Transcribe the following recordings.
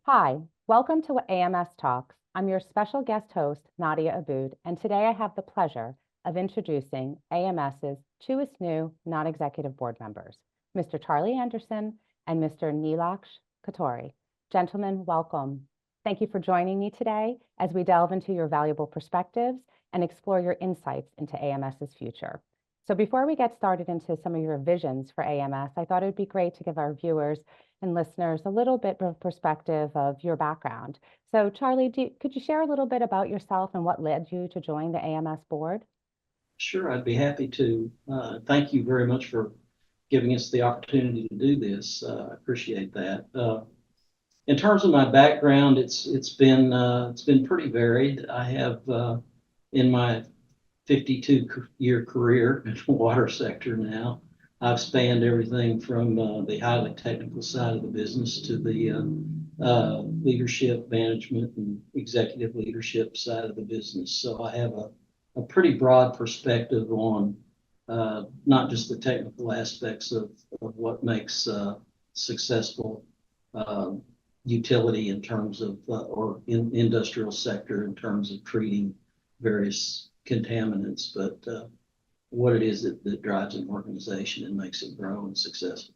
Hi, welcome to AMS Talks. I'm your special guest host, Nadia Abboud, and today I have the pleasure of introducing AMS's two new non-executive board members, Mr. Charlie Anderson and Mr. Nilaksh Kothari. Gentlemen, welcome. Thank you for joining me today as we delve into your valuable perspectives and explore your insights into AMS's future. So before we get started into some of your visions for AMS, I thought it would be great to give our viewers and listeners a little bit of perspective of your background. So Charlie, could you share a little bit about yourself and what led you to join the AMS board? Sure, I'd be happy to. Thank you very much for giving us the opportunity to do this. I appreciate that. In terms of my background, it's been pretty varied. I have in my 52-year career in the water sector now, I've spanned everything from the highly technical side of the business to the leadership, management, and executive leadership side of the business. So I have a pretty broad perspective on not just the technical aspects of what makes successful utility in terms of, or in industrial sector in terms of treating various contaminants, but what it is that drives an organization and makes it grow and successful.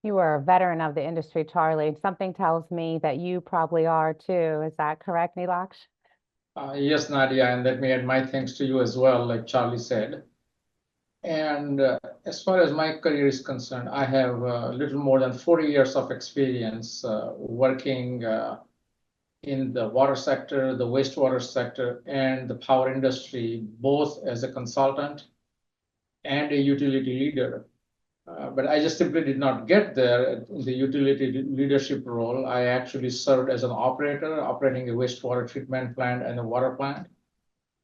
You are a veteran of the industry, Charlie. Something tells me that you probably are too. Is that correct, Nilaksh? Yes, Nadia, and let me add my thanks to you as well, like Charlie said. And as far as my career is concerned, I have a little more than 40 years of experience working in the water sector, the wastewater sector, and the power industry, both as a consultant and a utility leader. But I just simply did not get there in the utility leadership role. I actually served as an operator, operating a wastewater treatment plant and a water plant,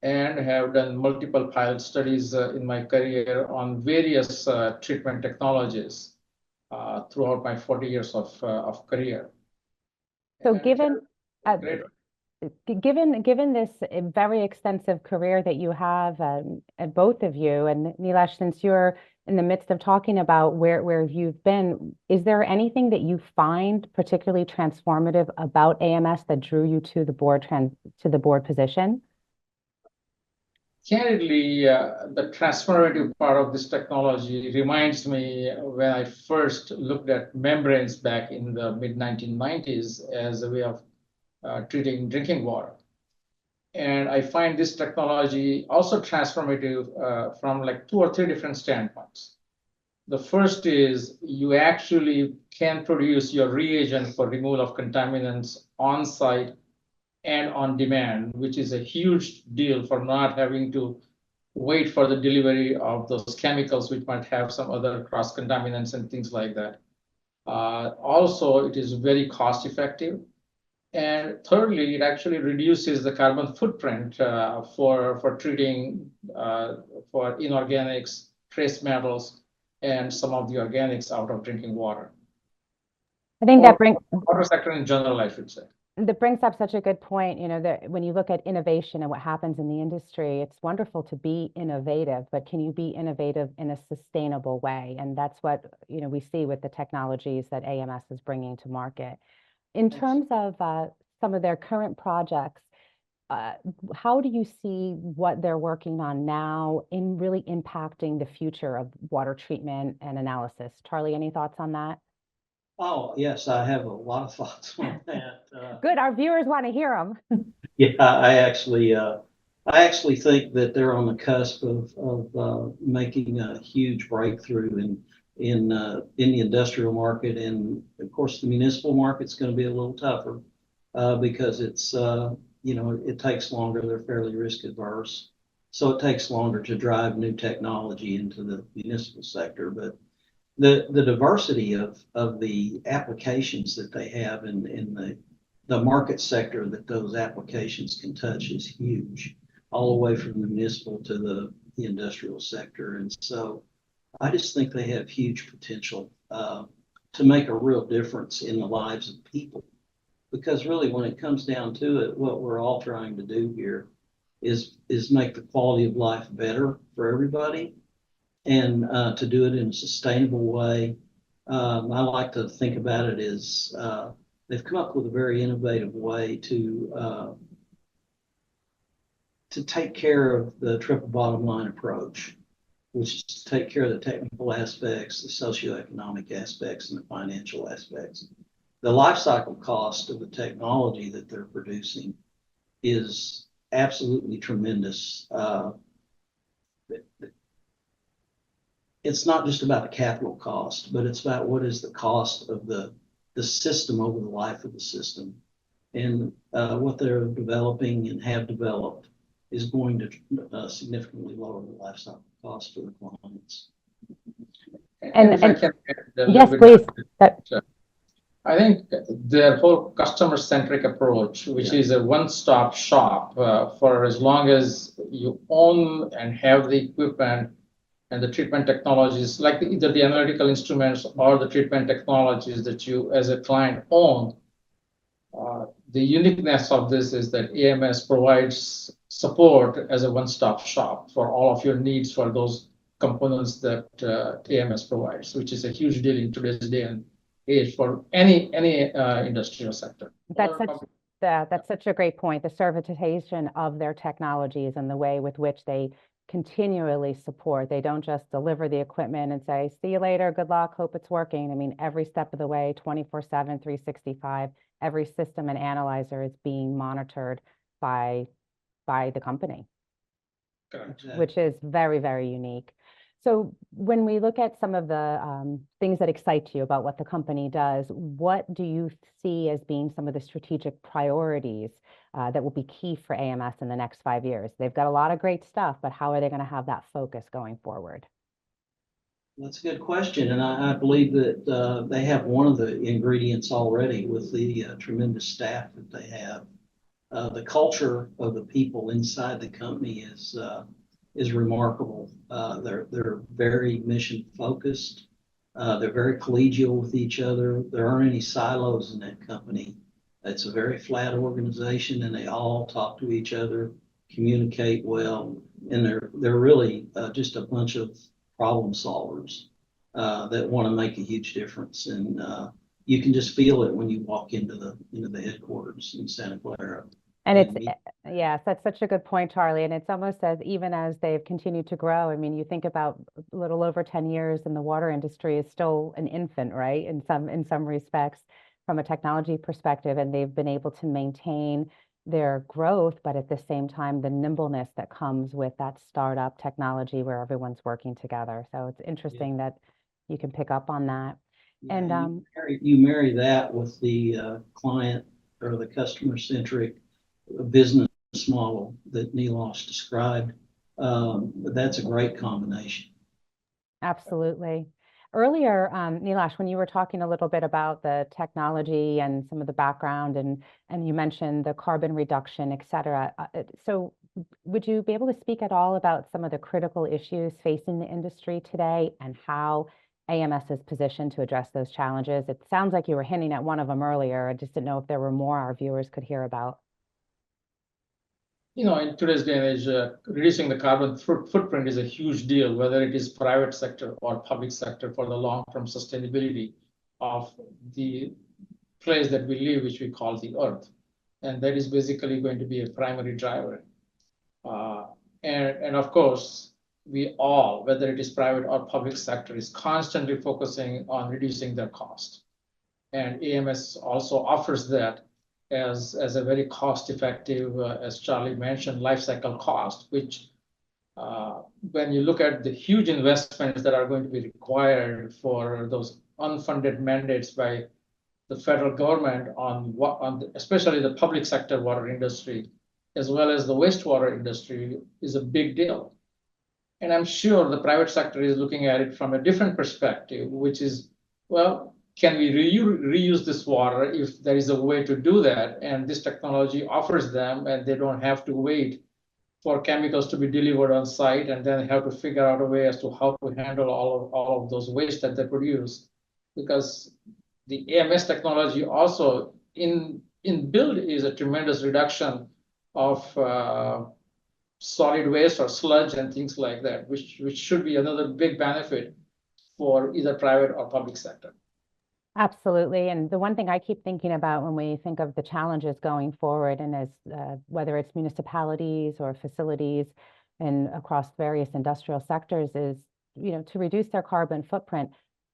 and have done multiple pilot studies in my career on various treatment technologies throughout my 40 years of career. So given this very extensive career that you have, both of you, and Nilaksh, since you're in the midst of talking about where you've been, is there anything that you find particularly transformative about AMS that drew you to the board position? Candidly, the transformative part of this technology reminds me when I first looked at membranes back in the mid-1990s as a way of treating drinking water. And I find this technology also transformative from like 2 or 3 different standpoints. The first is you actually can produce your reagent for removal of contaminants on site and on demand, which is a huge deal for not having to wait for the delivery of those chemicals, which might have some other cross contaminants and things like that. Also, it is very cost effective. And thirdly, it actually reduces the carbon footprint for treating for inorganics, trace metals, and some of the organics out of drinking water. I think that brings water sector in general, I should say. That brings up such a good point. You know, that when you look at innovation and what happens in the industry, it's wonderful to be innovative, but can you be innovative in a sustainable way? And that's what, you know, we see with the technologies that AMS is bringing to market. In terms of some of their current projects, how do you see what they're working on now in really impacting the future of water treatment and analysis? Charlie, any thoughts on that? Oh, yes, I have a lot of thoughts on that. Good, our viewers want to hear them. Yeah, I actually think that they're on the cusp of making a huge breakthrough in the industrial market, and of course the municipal market's going to be a little tougher because it's it takes longer. They're fairly risk adverse, so it takes longer to drive new technology into the municipal sector. But the diversity of the applications that they have in the market sector that those applications can touch is huge, all the way from the municipal to the industrial sector. And so I just think they have huge potential to make a real difference in the lives of people. Because really, when it comes down to it, what we're all trying to do here is make the quality of life better for everybody, and to do it in a sustainable way I like to think about it as they've come up with a very innovative way to take care of the triple bottom line approach, which is to take care of the technical aspects, the socioeconomic aspects, and the financial aspects. The life cycle cost of the technology that they're producing is absolutely tremendous. It's not just about the capital cost, but it's about what is the cost of the system over the life of the system. And what they're developing and have developed is going to significantly lower the life cycle cost for the clients. And if I can add a yes, little please. bit, I think their whole customer-centric approach, which is a one-stop shop for as long as you own and have the equipment and the treatment technologies, like either the analytical instruments or the treatment technologies that you as a client own. The uniqueness of this is that AMS provides support as a one-stop shop for all of your needs for those components that AMS provides, which is a huge deal in today's day and age for any industrial sector. That's such a great point. The servitization of their technologies and the way with which they continually support. They don't just deliver the equipment and say, see you later, good luck, hope it's working. I mean, every step of the way, 24/7, 365, every system and analyzer is being monitored by the company. Correct. Which is very, very unique. So when we look at some of the things that excite you about what the company does, what do you see as being some of the strategic priorities that will be key for AMS in the next 5 years? They've got a lot of great stuff, but how are they going to have that focus going forward? That's a good question. And I believe that they have one of the ingredients already with the tremendous staff that they have. The culture of the people inside the company is remarkable. They're very mission focused. They're very collegial with each other. There aren't any silos in that company. It's a very flat organization, and they all talk to each other, communicate well, and they're really just a bunch of problem solvers that want to make a huge difference. And you can just feel it when you walk into the headquarters in Santa Clara. And yes, that's such a good point, Charlie. And it's almost as even as they've continued to grow. I mean, you think about a little over 10 years in the water industry is still an infant, right? In some respects, from a technology perspective, and they've been able to maintain their growth, but at the same time, the nimbleness that comes with that startup technology where everyone's working together. So it's interesting that you can pick up on that. Yeah, and you marry that with the client or the customer-centric business model that Nilaksh described. That's a great combination. Absolutely. Earlier, Nilaksh, when you were talking a little bit about the technology and some of the background, and you mentioned the carbon reduction, et cetera. So would you be able to speak at all about some of the critical issues facing the industry today and how AMS is positioned to address those challenges? It sounds like you were hinting at one of them earlier. I just didn't know if there were more our viewers could hear about. In today's day and age, reducing the carbon footprint is a huge deal, whether it is private sector or public sector, for the long-term sustainability of the place that we live, which we call the Earth. And that is basically going to be a primary driver. And of course, we all, whether it is private or public sector, is constantly focusing on reducing their cost. And AMS also offers that as a very cost-effective, as Charlie mentioned, life cycle cost, which when you look at the huge investments that are going to be required for those unfunded mandates by the federal government especially the public sector water industry, as well as the wastewater industry, is a big deal. And I'm sure the private sector is looking at it from a different perspective, which is, well, can we reuse this water if there is a way to do that? And this technology offers them, and they don't have to wait for chemicals to be delivered on site and then have to figure out a way as to how to handle all of those waste that they produce. Because the AMS technology also in build is a tremendous reduction of solid waste or sludge and things like that, which should be another big benefit for either private or public sector. Absolutely. And the one thing I keep thinking about when we think of the challenges going forward, and as whether it's municipalities or facilities and across various industrial sectors, is, to reduce their carbon footprint.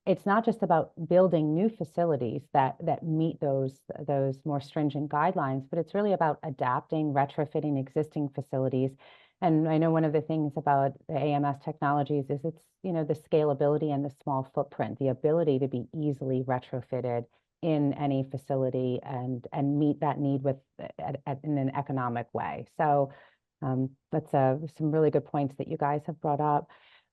It's not just about building new facilities that meet those more stringent guidelines, but it's really about adapting, retrofitting existing facilities. And I know one of the things about the AMS technologies is it's, the scalability and the small footprint, the ability to be easily retrofitted in any facility and meet that need in an economic way. So that's some really good points that you guys have brought up.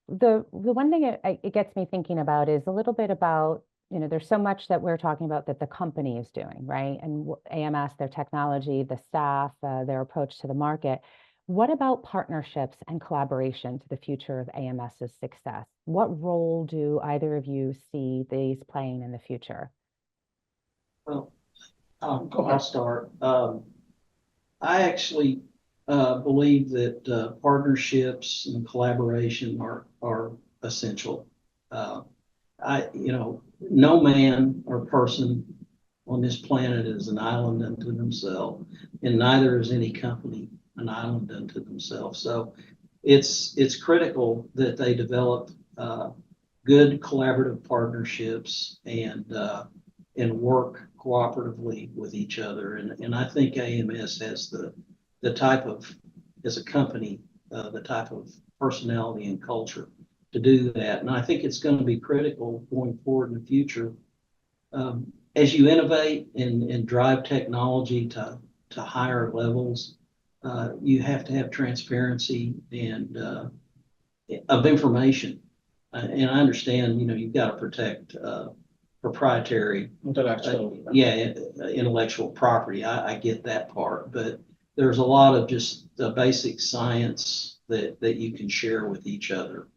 The one thing it gets me thinking about is a little bit about, there's so much that we're talking about that the company is doing, right? And AMS, their technology, the staff, their approach to the market. What about partnerships and collaboration to the future of AMS's success? What role do either of you see these playing in the future? Well, I'll start. I actually believe that partnerships and collaboration are essential. No man or person on this planet is an island unto themselves, and neither is any company an island unto themselves. So it's critical that they develop good collaborative partnerships and work cooperatively with each other. And I think AMS has the type of, as a company, the type of personality and culture to do that. And I think it's going to be critical going forward in the future. As you innovate and drive technology to higher levels, you have to have transparency and of information. And I understand, you've got to protect proprietary intellectual property. I get that part, but there's a lot of just the basic science that you can share with each other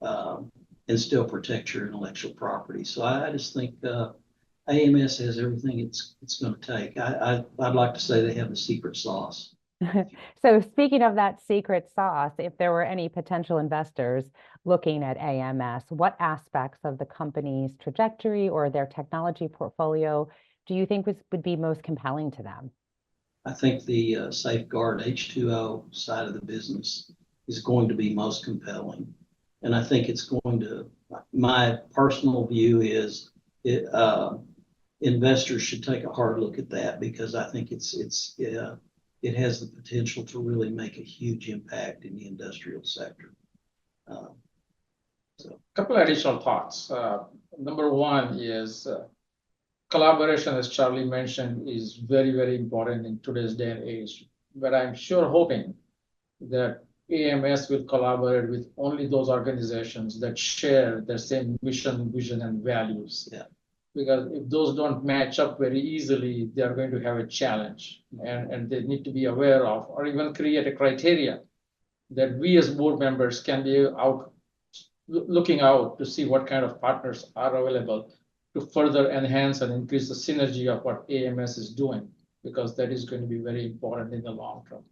and still protect your intellectual property. So I just think AMS has everything it's going to take. I'd like to say they have the secret sauce. So speaking of that secret sauce, if there were any potential investors looking at AMS, what aspects of the company's trajectory or their technology portfolio do you think would be most compelling to them? I think the safeguard H2O side of the business is going to be most compelling. And I think it's going to, my personal view is investors should take a hard look at that, because I think it has the potential to really make a huge impact in the industrial sector. So a couple of additional thoughts. Number one is collaboration, as Charlie mentioned, is very, very important in today's day and age. But I'm sure hoping that AMS will collaborate with only those organizations that share the same mission, vision, and values. Yeah. Because if those don't match up very easily, they are going to have a challenge, and they need to be aware of, or even create a criteria that we as board members can be looking out to see what kind of partners are available to further enhance and increase the synergy of what AMS is doing, because that is going to be very important in the long term.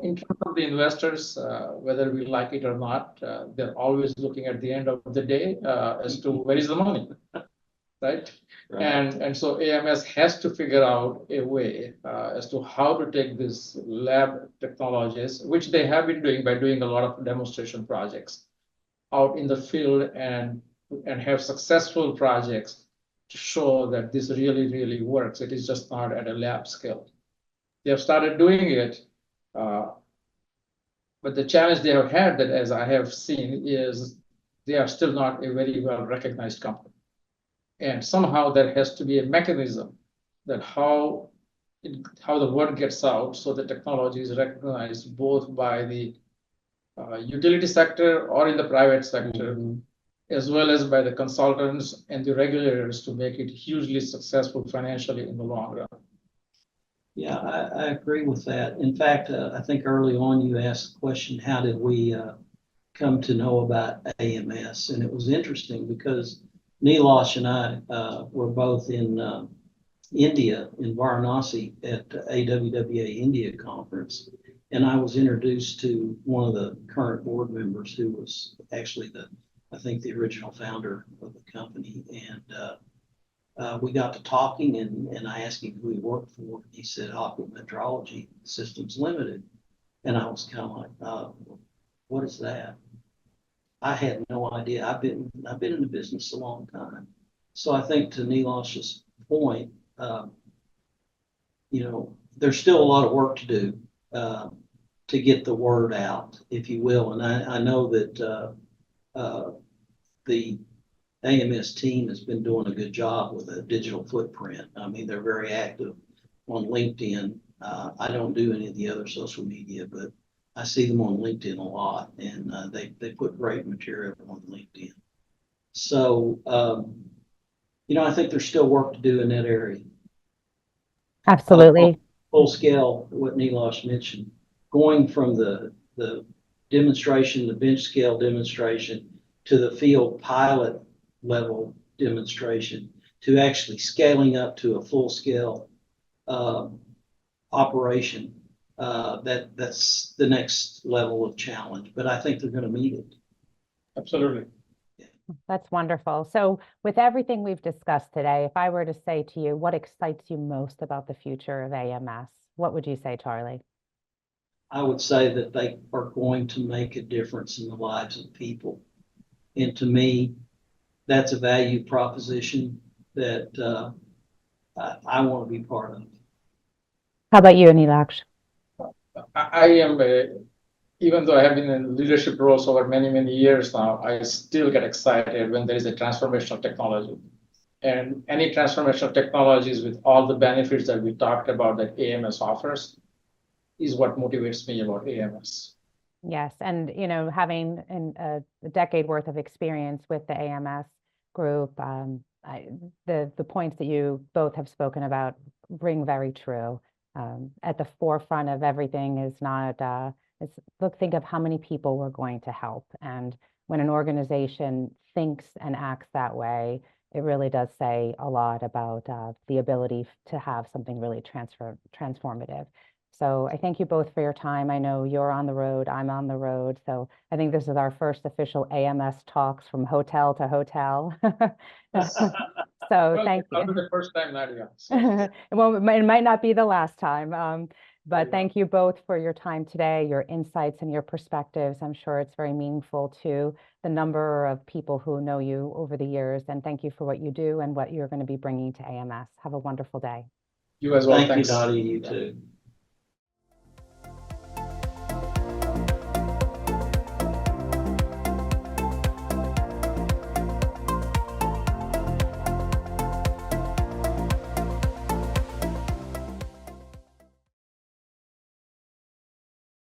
In terms of the investors, whether we like it or not, they're always looking at the end of the day as to where is the money. Right? And so AMS has to figure out a way as to how to take these lab technologies, which they have been doing by doing a lot of demonstration projects, out in the field and have successful projects to show that this really, really works. It is just not at a lab scale. They have started doing it, but the challenge they have had, that as I have seen, is they are still not a very well recognized company. And somehow there has to be a mechanism that how the word gets out, so the technology is recognized both by the utility sector or in the private sector, as well as by the consultants and the regulators, to make it hugely successful financially in the long run. Yeah, I agree with that. In fact, I think early on you asked the question, how did we come to know about AMS? And it was interesting because Nilaksh and I were both in India, in Varanasi, at the AWWA India conference. And I was introduced to one of the current board members, who was actually the I think the original founder of the company. And we got to talking, and I asked him who he worked for. He said Aqua Metrology Systems Limited. And I was kind of like, what is that? I had no idea. I've been in the business a long time. So I think to Nilaksh's point, there's still a lot of work to do to get the word out, if you will. And I know that the AMS team has been doing a good job with a digital footprint. I mean, they're very active on LinkedIn. I don't do any of the other social media, but I see them on LinkedIn a lot, and they put great material on LinkedIn. So, I think there's still work to do in that area. Absolutely. Full scale, what Nilaksh mentioned, going from the demonstration, the bench scale demonstration, to the field pilot level demonstration, to actually scaling up to a full scale operation. That's the next level of challenge, but I think they're going to meet it. Absolutely. That's wonderful. So with everything we've discussed today, if I were to say to you, what excites you most about the future of AMS, what would you say, Charlie? I would say that they are going to make a difference in the lives of people. And to me, that's a value proposition that I want to be part of. How about you, Nilaksh? I am, even though I have been in leadership roles over many, many years now, I still get excited when there is a transformational technology. And any transformational technologies with all the benefits that we talked about that AMS offers is what motivates me about AMS. Yes, and having a decade worth of experience with the AMS group, the points that you both have spoken about ring very true. At the forefront of everything is not, think of how many people we're going to help. And when an organization thinks and acts that way, it really does say a lot about the ability to have something really transformative. So I thank you both for your time. I know you're on the road, I'm on the road. So I think this is our first official AMS Talks from hotel to hotel. So thank you. That'll be the first time, Nadia. Well, it might not be the last time, but thank you both for your time today, your insights and your perspectives. I'm sure it's very meaningful to the number of people who know you over the years. And thank you for what you do and what you're going to be bringing to AMS. Have a wonderful day. You as well. Thank Thanks. you, Nadia. You too.